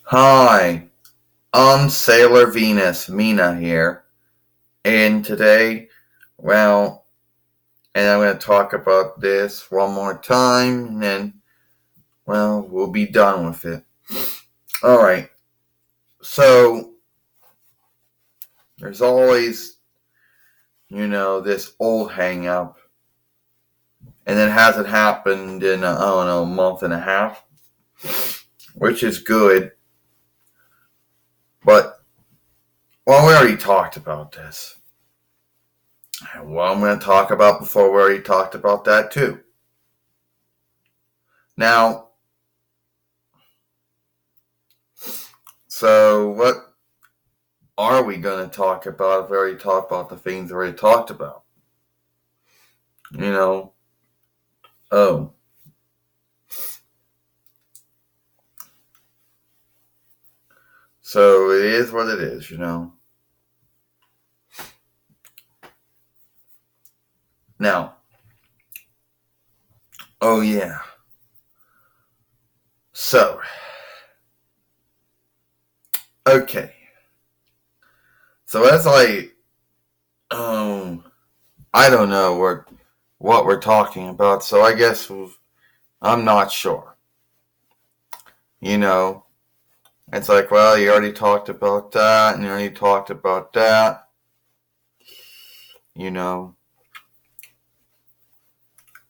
Hi, I'm Sailor Venus, Mina here, and today, well, and I'm going to talk about this one more time, and then, we'll be done with it. Alright, so, there's always, this old hang up, and it hasn't happened in, I don't know, a month and a half, which is good, but, we already talked about this. What I'm going to talk about before, we already talked about that too. Now, so what are we going to talk about if we already talked about the things we already talked about? Oh. So it is what it is, Now, oh yeah. So, okay. So as I don't know what we're talking about, so I guess I'm not sure. It's like, well, you already talked about that, and you already talked about that.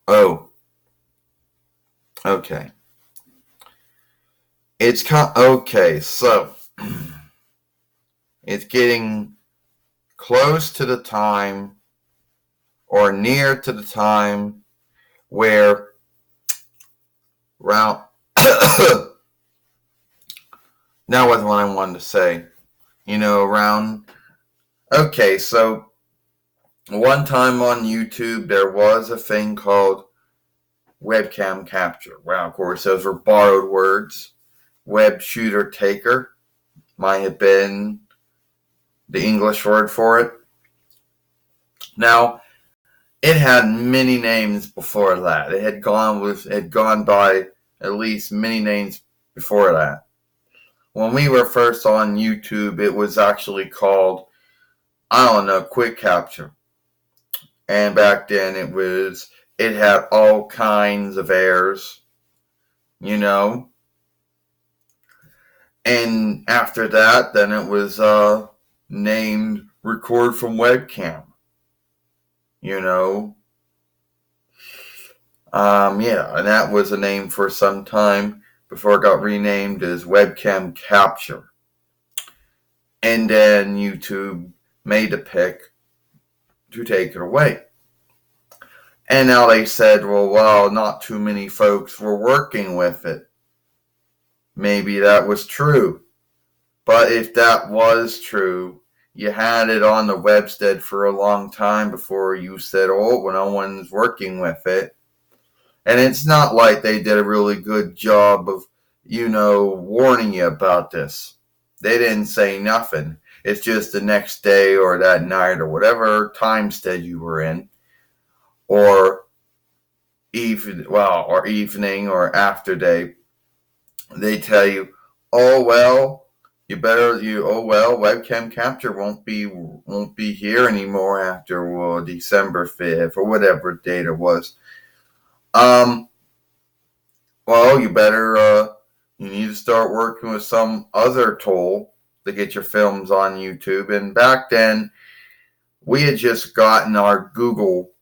Oh, okay. Okay, so it's getting close to the time or near to the time where round that wasn't what I wanted to say. Around okay, so one time on YouTube there was a thing called webcam capture. Well, of course, those were borrowed words. Web shooter taker might have been the English word for it. Now, it had many names before that. It had gone by at least many names before that. When we were first on YouTube, it was actually called, I don't know, quick capture. And back then it had all kinds of errors, And after that, then it was named record from webcam, Yeah, and that was a name for some time before it got renamed as webcam capture. And then YouTube made the pick to take it away. And now they said, well, not too many folks were working with it. Maybe that was true. But if that was true, you had it on the webstead for a long time before you said, well, no one's working with it. And it's not like they did a really good job of, warning you about this. They didn't say nothing. It's just the next day or that night or whatever time stead you were in, or evening or after day. They tell you, oh well, webcam capture won't be here anymore after December 5th or whatever date it was. Well, you need to start working with some other tool to get your films on YouTube. And back then, we had just gotten our Google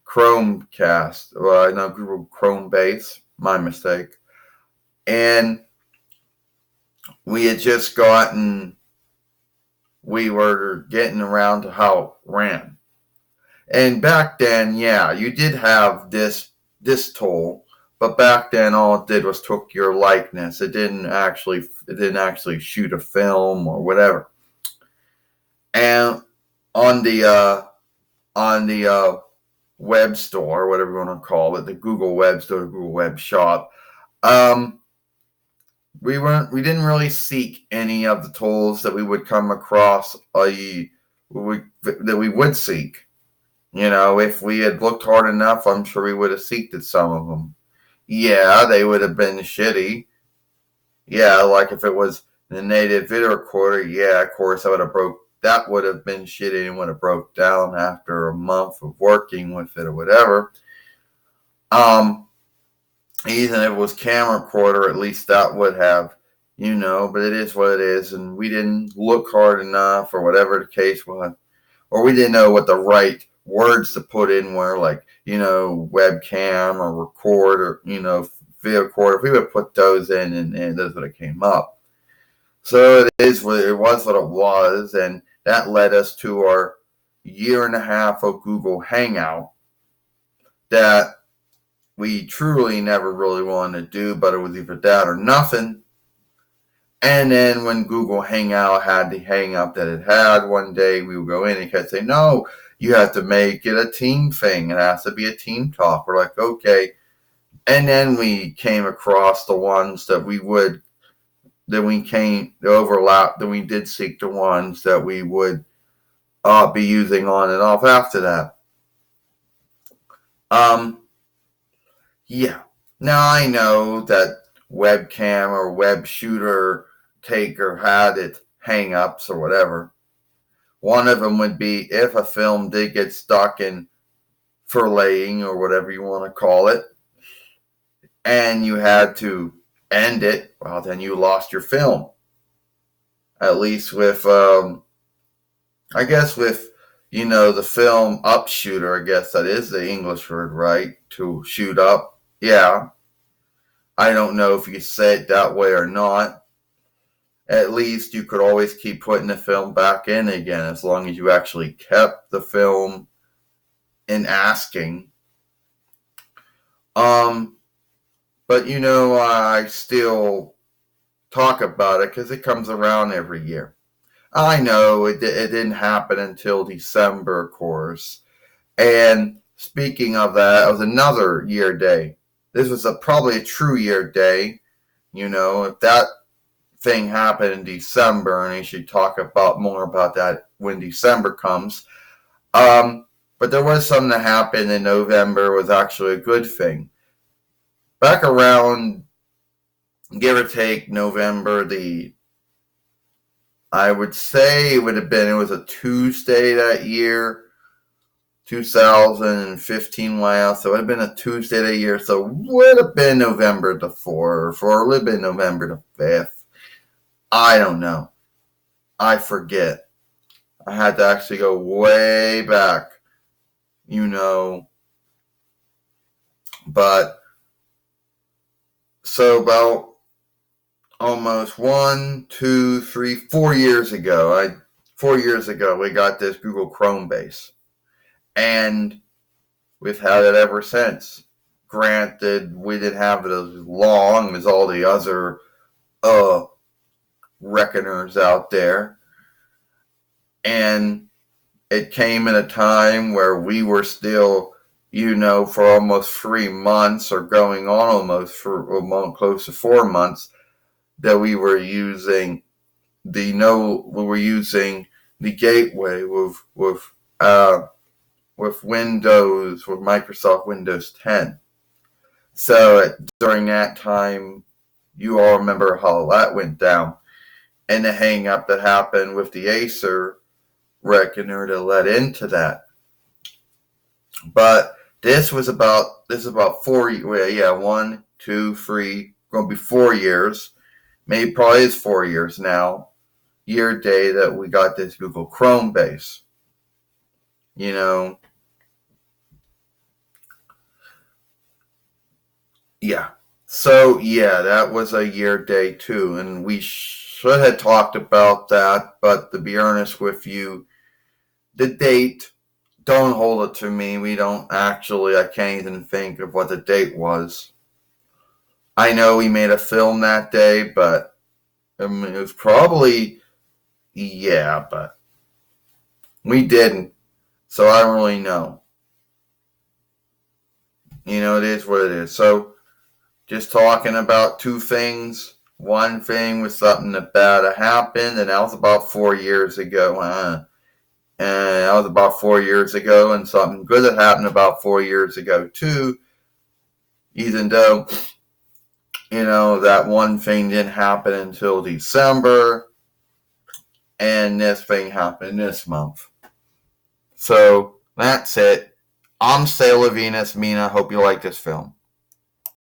Chromecast, Google CHROMEBASE, my mistake. And we were getting around to how it ran. And back then, yeah, you did have this tool, but back then all it did was took your likeness. It didn't actually shoot a film or whatever. And on the web store, whatever you want to call it, the Google Web Store, Google Web Shop, we didn't really seek any of the tools that we would come across that we would seek. If we had looked hard enough, I'm sure we would have seeked some of them. Yeah, they would have been shitty. Yeah, like if it was the native video recorder, yeah, of course, that would have been shitty and would have broke down after a month of working with it or whatever. Um, Even if it was camera recorder, at least that would have, but it is what it is, and we didn't look hard enough or whatever the case was, or we didn't know what the right words to put in were, like, webcam or record or, video recorder. If we would put those in, and that's what it came up. So it was what it was, and that led us to our year and a half of Google Hangout that we truly never really wanted to do, but it was either that or nothing. And then when Google Hangout had the hangout that it had, one day we would go in and it kept saying, no, you have to make it a team thing. It has to be a team talk. We're like, okay. And then we came across the ones that we did seek the ones that we would be using on and off after that. Yeah. Now I know that webcam or web shooter taker had its hang-ups or whatever. One of them would be if a film did get stuck in furlaying or whatever you want to call it, and you had to end it, well, then you lost your film. At least with, I guess with, the film upshooter, I guess that is the English word, right? To shoot up. Yeah. I don't know if you say it that way or not. At least you could always keep putting the film back in again as long as you actually kept the film in asking. But I still talk about it because it comes around every year. I know it didn't happen until December, of course. And speaking of that, it was another year day. This was probably a true year day. If that thing happened in December, and you should talk more about that when December comes. But there was something that happened in November was actually a good thing. Back around, give or take, November, I would say it was a Tuesday that year, 2015 last, so it would have been a Tuesday that year, so it would have been November the 4th, or it would have been November the 5th. I don't know. I forget. I had to actually go way back, but so about almost 4 years ago, 4 years ago, we got this Google CHROMEBASE, and we've had it ever since. Granted, we didn't have it as long as all the other reckoners out there, and it came in a time where we were still, for almost 3 months, or going on almost for close to 4 months, that we were using the gateway with Microsoft Windows 10. So during that time, you all remember how that went down, and the hang up that happened with the Acer reckoner that led into that. But this is about 4 years. Yeah, 1, 2, 3, going to be 4 years. Maybe probably is 4 years now. Year day that we got this Google CHROMEBASE. Yeah. So yeah, that was a year day too, and we should have talked about that. But to be honest with you, the date, don't hold it to me. We don't actually. I can't even think of what the date was. I know we made a film that day, but it was probably, yeah, but we didn't. So I don't really know. It is what it is. So just talking about two things. One thing was something that bad happened, and that was about 4 years ago. And that was about 4 years ago, and something good that happened about 4 years ago too. Even though that one thing didn't happen until December, and this thing happened this month. So that's it. I'm Sailor Venus. Mina, hope you like this film.